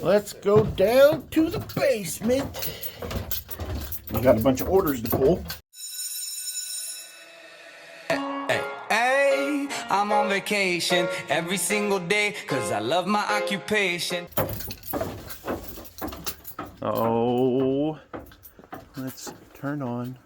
Let's go down to the basement. We got a bunch of orders to pull. Hey, I'm on vacation every single day because I love my occupation. Oh, let's turn on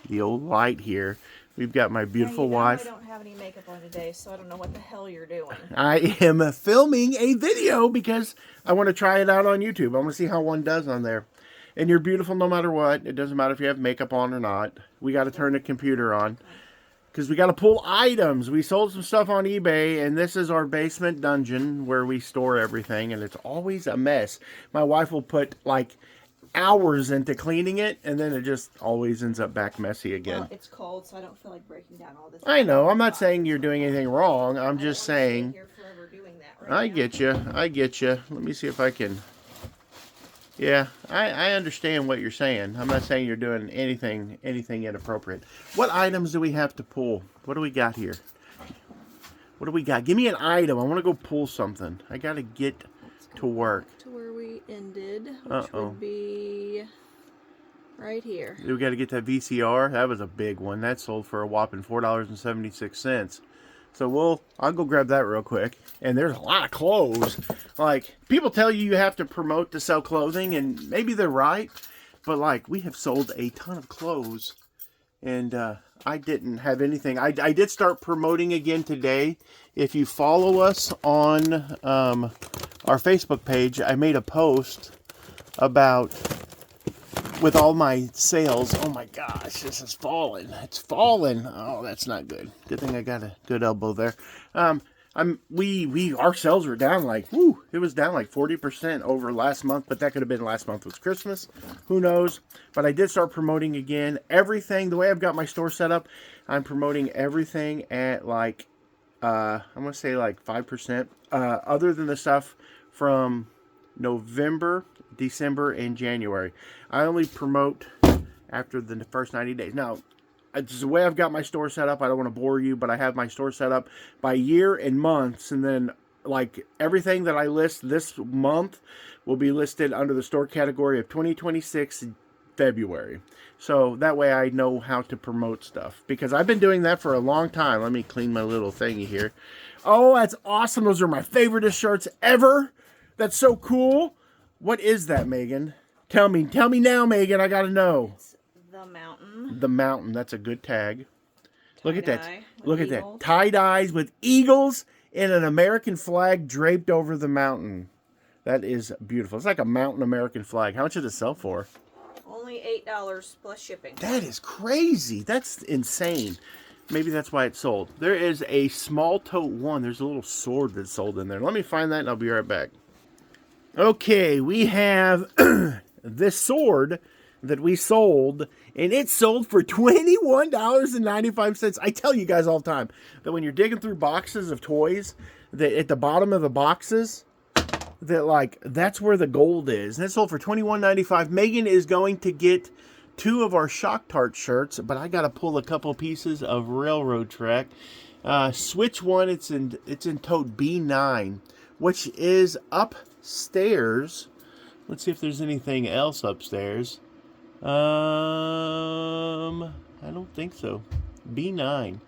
the old light here. We've got my beautiful wife. I don't have any makeup on today, so I don't know what the hell you're doing. I am filming a video because I want to try it out on YouTube. I want to see how one does on there. And you're beautiful no matter what. It doesn't matter if you have makeup on or not. We got to turn the computer on because we got to pull items. We sold some stuff on eBay, and this is our basement dungeon where we store everything, and it's always a mess. My wife will put like hours into cleaning it, and then it just always ends up back messy again. Well, it's cold, so I don't feel like breaking down all this. I know. I'm not saying you're doing anything wrong. I'm just saying. Here forever doing that I get you. I get you. Let me see if I can. Yeah, I understand what you're saying. I'm not saying you're doing anything inappropriate. What items do we have to pull? What do we got here? What do we got? Give me an item. I want to go pull something. I got to get to work. To where we ended, which would be right here. We got to get that VCR. That was a big one. That sold for a whopping $4.76. So I'll go grab that real quick. And there's a lot of clothes. Like, people tell you have to promote to sell clothing, and maybe they're right. But, like, we have sold a ton of clothes. And I didn't have anything. I did start promoting again today. If you follow us on our Facebook page, I made a post about with all my sales. Oh my gosh, this is falling. It's falling. Oh, that's not good. Good thing I got a good elbow there. Our sales were down like, it was down like 40% over last month, but that could have been last month was Christmas. Who knows? But I did start promoting again. Everything, the way I've got my store set up, I'm promoting everything at like, I'm going to say like 5%, other than the stuff from November, December, and January. I only promote after the first 90 days. Now, it's the way I've got my store set up. I don't want to bore you, but I have my store set up by year and months. And then, like, everything that I list this month will be listed under the store category of 2026 February. So that way I know how to promote stuff. Because I've been doing that for a long time. Let me clean my little thingy here. Oh, that's awesome. Those are my favoriteest shirts ever. That's so cool. What is that, Megan? Tell me now, Megan. I gotta know. It's the mountain. The mountain. That's a good tag. Look at that. Look at that. Eagles. Tie-dyes with eagles and an American flag draped over the mountain. That is beautiful. It's like a mountain American flag. How much did it sell for? Only $8 plus shipping. That is crazy. That's insane. Maybe that's why it sold. There is a small tote one. There's a little sword that's sold in there. Let me find that and I'll be right back. Okay, we have this sword that we sold, and it sold for $21.95. I tell you guys all the time that when you're digging through boxes of toys, that at the bottom of the boxes, that like that's where the gold is. And it sold for $21.95. Megan is going to get 2 of our Shock Tart shirts, but I got to pull a couple pieces of railroad track. Switch one, it's in tote B9, which is upstairs. Let's see if there's anything else upstairs. I don't think so. B9.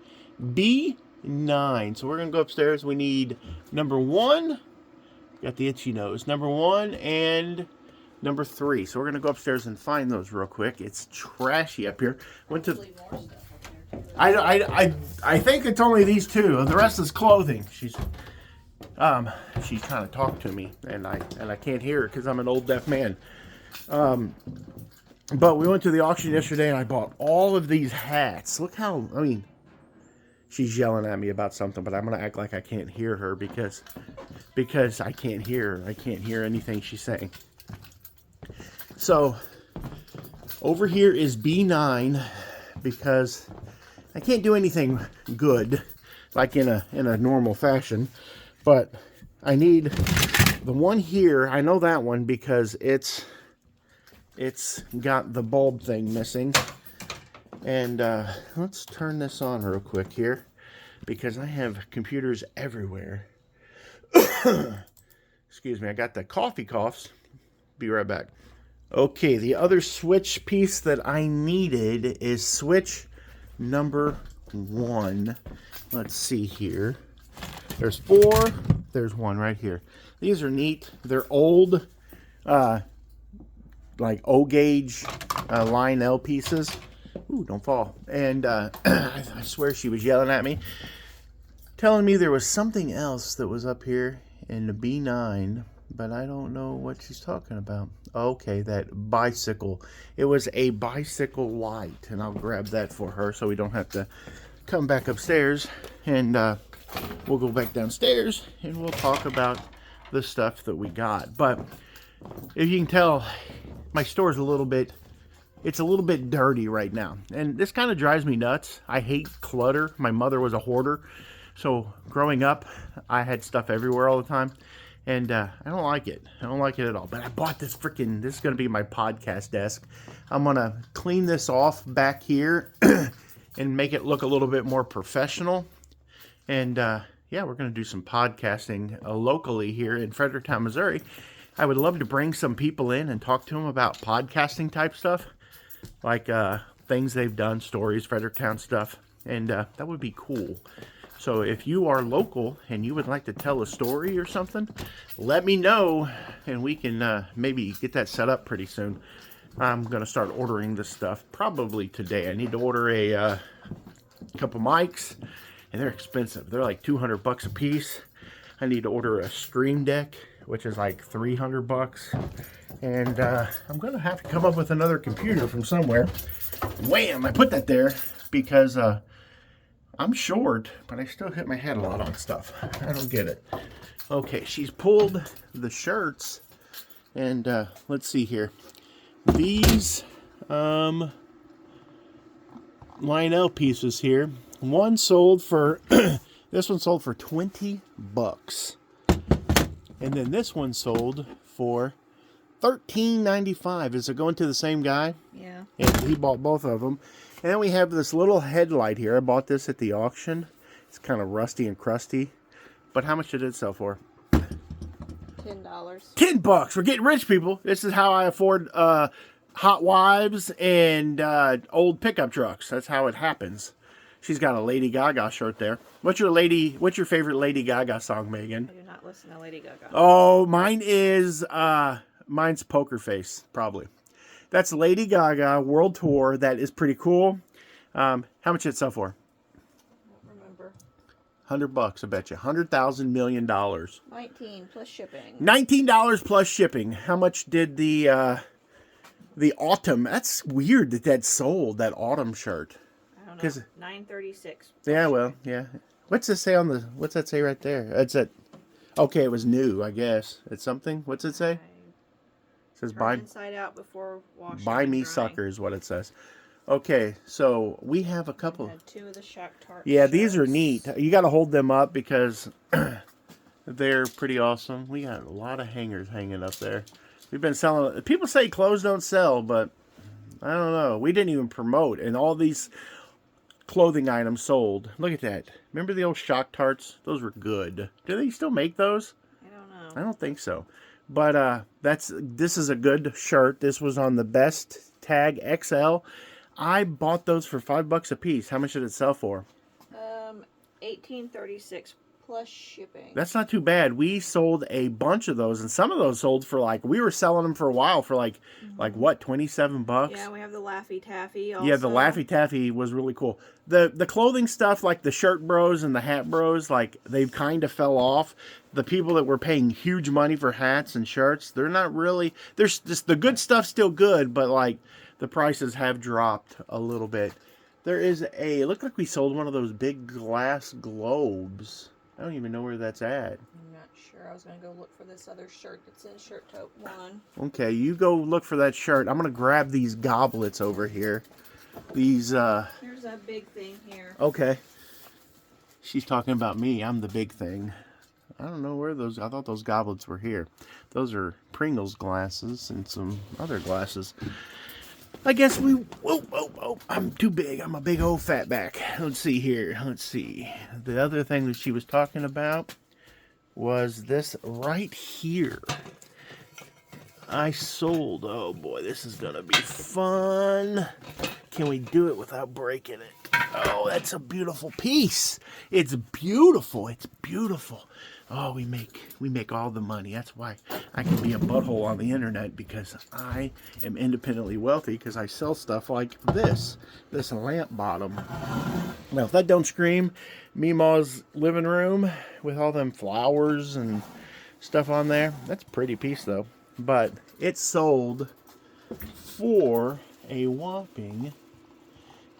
B9. So we're going to go upstairs. We need number 1. Got the itchy nose. Number 1 and number 3. So we're going to go upstairs and find those real quick. It's trashy up here. Went to... I think it's only these 2. The rest is clothing. She's trying to talk to me, and I can't hear her because I'm an old deaf man. But we went to the auction yesterday, and I bought all of these hats. Look how, I mean, she's yelling at me about something, but I'm going to act like I can't hear her because I can't hear her. I can't hear anything she's saying. So, over here is B9 because I can't do anything good like in a normal fashion. But I need the one here. I know that one because it's got the bulb thing missing. And let's turn this on real quick here because I have computers everywhere. Excuse me, I got the coffee coughs. Be right back. Okay, the other switch piece that I needed is switch number 1. Let's see here. There's 4. There's 1 right here. These are neat. They're old, like O-gauge Lionel pieces. Ooh, don't fall. And I swear she was yelling at me, telling me there was something else that was up here in the B9, but I don't know what she's talking about. Okay, that bicycle. It was a bicycle light, and I'll grab that for her so we don't have to come back upstairs. And we'll go back downstairs, and we'll talk about the stuff that we got. But if you can tell, my store's it's a little bit dirty right now. And this kind of drives me nuts. I hate clutter. My mother was a hoarder. So growing up, I had stuff everywhere all the time. And I don't like it. I don't like it at all. But I bought this this is going to be my podcast desk. I'm going to clean this off back here and make it look a little bit more professional. And yeah, we're going to do some podcasting locally here in Fredericktown, Missouri. I would love to bring some people in and talk to them about podcasting type stuff. Like things they've done, stories, Fredericktown stuff. And that would be cool. So if you are local and you would like to tell a story or something, let me know and we can maybe get that set up pretty soon. I'm going to start ordering this stuff probably today. I need to order a couple mics, and they're expensive. They're like $200 a piece. I need to order a stream deck, which is like $300. And I'm going to have to come up with another computer from somewhere. Wham! I put that there because I'm short, but I still hit my head a lot on stuff. I don't get it. Okay, she's pulled the shirts. And let's see here. These Lionel pieces here. One sold for, this one sold for $20. And then this one sold for $13.95. Is it going to the same guy? Yeah. And he bought both of them. And then we have this little headlight here. I bought this at the auction. It's kind of rusty and crusty. But how much did it sell for? $10. $10. We're getting rich, people. This is how I afford hot wives and old pickup trucks. That's how it happens. She's got a Lady Gaga shirt there. What's your favorite Lady Gaga song, Megan? I do not listen to Lady Gaga. Oh, mine's Poker Face, probably. That's Lady Gaga World Tour. That is pretty cool. How much did it sell for? I don't remember. $100, I bet you. $100,000 million. $19 plus shipping. $19 plus shipping. How much did the autumn? That's weird that sold, that autumn shirt. I don't know. $9.36. Yeah, well, yeah. What's it say what's that say right there? It's okay, it was new, I guess. It's something. What's it say? It says buy inside out before washing. Buy me sucker is what it says. Okay, so we have a couple. Had 2 of the Shack Tart. Yeah, these are neat. You got to hold them up because they're pretty awesome. We got a lot of hangers hanging up there. We've been selling. People say clothes don't sell, but I don't know. We didn't even promote, and all these clothing items sold. Look at that. Remember the old Shock Tarts? Those were good. Do they still make those? I don't know. I don't think so. But this is a good shirt. This was on the best tag XL. I bought those for $5 a piece. How much did it sell for? $18.36 plus shipping. That's not too bad. We sold a bunch of those, and some of those sold for we were selling them for a while for what, $27? Yeah, we have the Laffy Taffy also. Yeah, the Laffy Taffy was really cool. The clothing stuff, like the shirt bros and the hat bros, they've kind of fell off. The people that were paying huge money for hats and shirts, they're not really. There's just the good stuff's still good, but the prices have dropped a little bit. There is it looked like we sold one of those big glass globes. I don't even know where that's at. I'm not sure. I was going to go look for this other shirt that's in Shirt Tote 1. Okay, you go look for that shirt. I'm going to grab these goblets over here. These, There's that big thing here. Okay. She's talking about me. I'm the big thing. I don't know where I thought those goblets were here. Those are Pringles glasses and some other glasses. I guess I'm too big. I'm a big old fatback. Let's see here. Let's see. The other thing that she was talking about was this right here. I sold, oh boy, this is gonna be fun. Can we do it without breaking it? Oh, that's a beautiful piece. It's beautiful. It's beautiful. Oh, we make all the money. That's why I can be a butthole on the internet, because I am independently wealthy, because I sell stuff like this lamp bottom. Now, if that don't scream Meemaw's living room with all them flowers and stuff on there, that's a pretty piece though. But it sold for a whopping,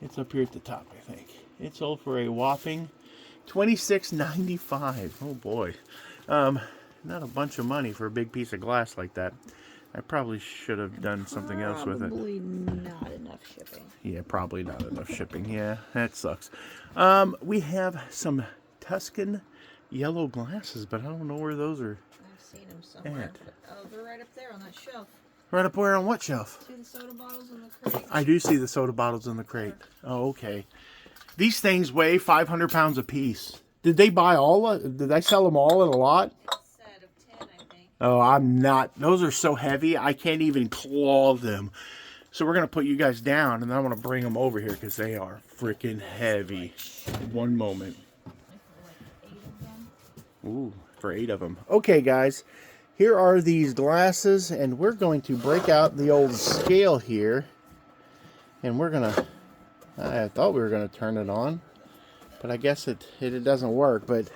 it's up here at the top, I think. It sold for a whopping $26.95. Oh boy. Not a bunch of money for a big piece of glass like that. I probably should have done something else with it. Probably not enough shipping. Yeah, probably not enough shipping. Yeah, that sucks. We have some Tuscan yellow glasses, but I don't know where those are. I've seen them somewhere. But, oh, they're right up there on that shelf. Right up where, on what shelf? See the soda bottles in the crate? I do see the soda bottles in the crate. Oh, okay. These things weigh 500 pounds a piece. Did they buy all? Did I sell them all at a lot? A set of 10, I think. Oh, I'm not. Those are so heavy, I can't even claw them. So we're going to put you guys down, and then I'm going to bring them over here because they are freaking heavy. One moment. Ooh, for 8 of them. Okay, guys. Here are these glasses, and we're going to break out the old scale here. And we're going to... I thought we were going to turn it on, but I guess it doesn't work. But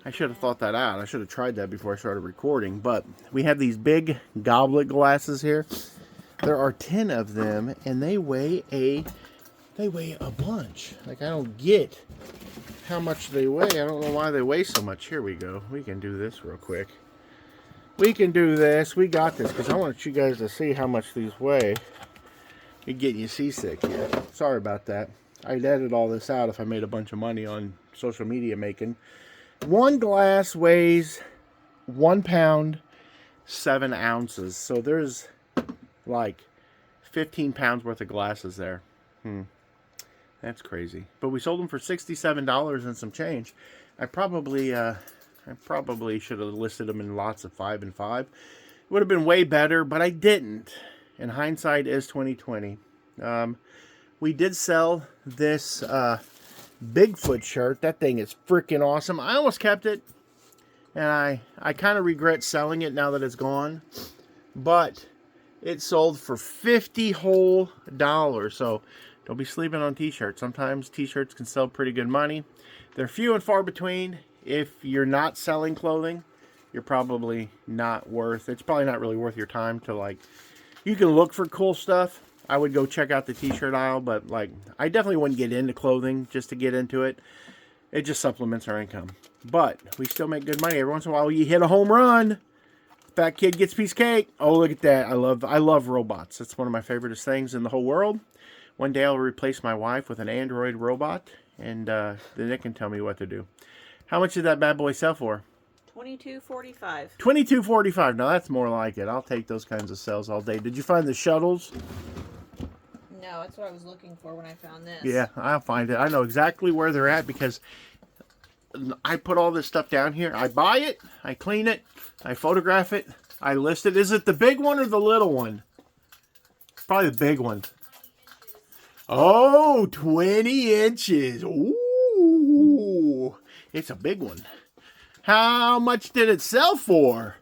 I should have thought that out. I should have tried that before I started recording. But we have these big goblet glasses here. There are 10 of them, and they weigh a bunch. Like, I don't get how much they weigh. I don't know why they weigh so much. Here we go. We can do this real quick. We can do this. We got this, because I want you guys to see how much these weigh. You're getting you seasick here. Sorry about that. I'd edit all this out if I made a bunch of money on social media making. One glass weighs 1 pound, 7 ounces. So there's like 15 pounds worth of glasses there. That's crazy. But we sold them for $67 and some change. I probably should have listed them in lots of 5 and 5. It would have been way better, but I didn't. And hindsight is 2020. We did sell this Bigfoot shirt. That thing is freaking awesome. I almost kept it, and I kind of regret selling it now that it's gone. But it sold for $50 whole. So don't be sleeping on t-shirts. Sometimes t-shirts can sell pretty good money. They're few and far between. If you're not selling clothing, you're probably not worth, it's probably not really worth your time to, like, you can look for cool stuff. I would go check out the t-shirt aisle, but, like, I definitely wouldn't get into clothing just to get into it. It just supplements our income. But we still make good money. Every once in a while, you hit a home run. Fat kid gets a piece of cake. Oh, look at that. I love robots. It's one of my favorite things in the whole world. One day I'll replace my wife with an Android robot, and then it can tell me what to do. How much did that bad boy sell for? $22.45. $22.45. Now that's more like it. I'll take those kinds of sales all day. Did you find the shuttles? No, that's what I was looking for when I found this. Yeah, I'll find it. I know exactly where they're at because I put all this stuff down here. I buy it, I clean it, I photograph it, I list it. Is it the big one or the little one? Probably the big one. Oh, 20 inches. Ooh, it's a big one. How much did it sell for?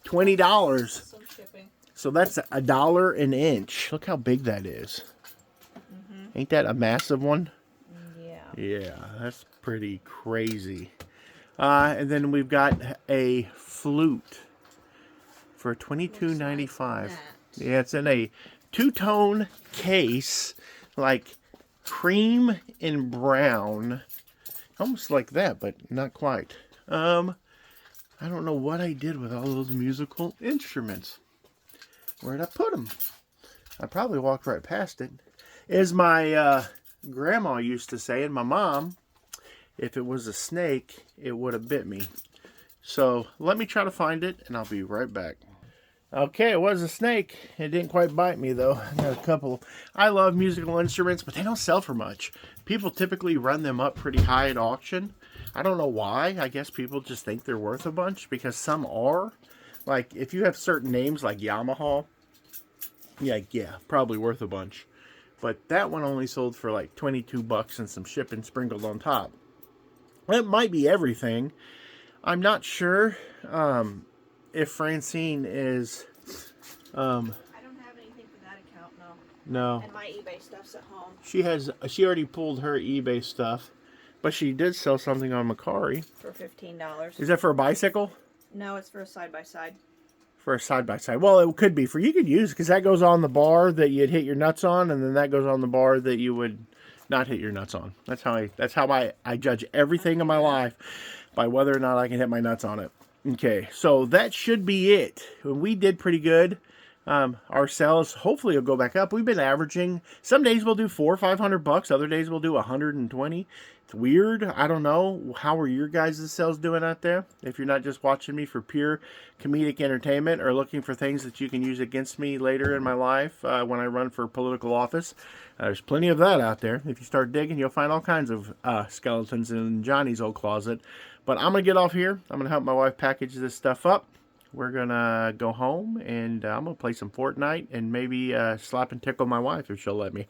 $20. $20. Some shipping. So that's $1 an inch. Look how big that is. Ain't that a massive one? Yeah. Yeah, that's pretty crazy. And then we've got a flute for $22.95. Yeah, it's in a two-tone case, like cream and brown. Almost like that, but not quite. I don't know what I did with all those musical instruments. Where'd I put them? I probably walked right past it. As my grandma used to say, and my mom, if it was a snake, it would have bit me. So let me try to find it, and I'll be right back. Okay, it was a snake. It didn't quite bite me, though. I got a couple. I love musical instruments, but they don't sell for much. People typically run them up pretty high at auction. I don't know why. I guess people just think they're worth a bunch because some are. Like, if you have certain names like Yamaha, yeah, probably worth a bunch. But that one only sold for like 22 bucks and some shipping sprinkled on top. It might be everything. I'm not sure if Francine is... I don't have anything for that account, no. No. And my eBay stuff's at home. She already pulled her eBay stuff. But she did sell something on Mercari. For $15. Is that for a bicycle? No, it's for a side-by-side. For a side-by-side. Well, it could be. You could use, because that goes on the bar that you'd hit your nuts on, and then that goes on the bar that you would not hit your nuts on. That's how I judge everything in my life, by whether or not I can hit my nuts on it. Okay, so that should be it. We did pretty good. Our sales hopefully will go back up. We've been averaging, some days we'll do $400 or $500, other days we'll do 120. It's weird. I don't know. How are your guys' sales doing out there? If you're not just watching me for pure comedic entertainment or looking for things that you can use against me later in my life when I run for political office, there's plenty of that out there. If you start digging, you'll find all kinds of skeletons in Johnny's old closet. But I'm going to get off here. I'm going to help my wife package this stuff up. We're going to go home, and I'm going to play some Fortnite and maybe slap and tickle my wife if she'll let me.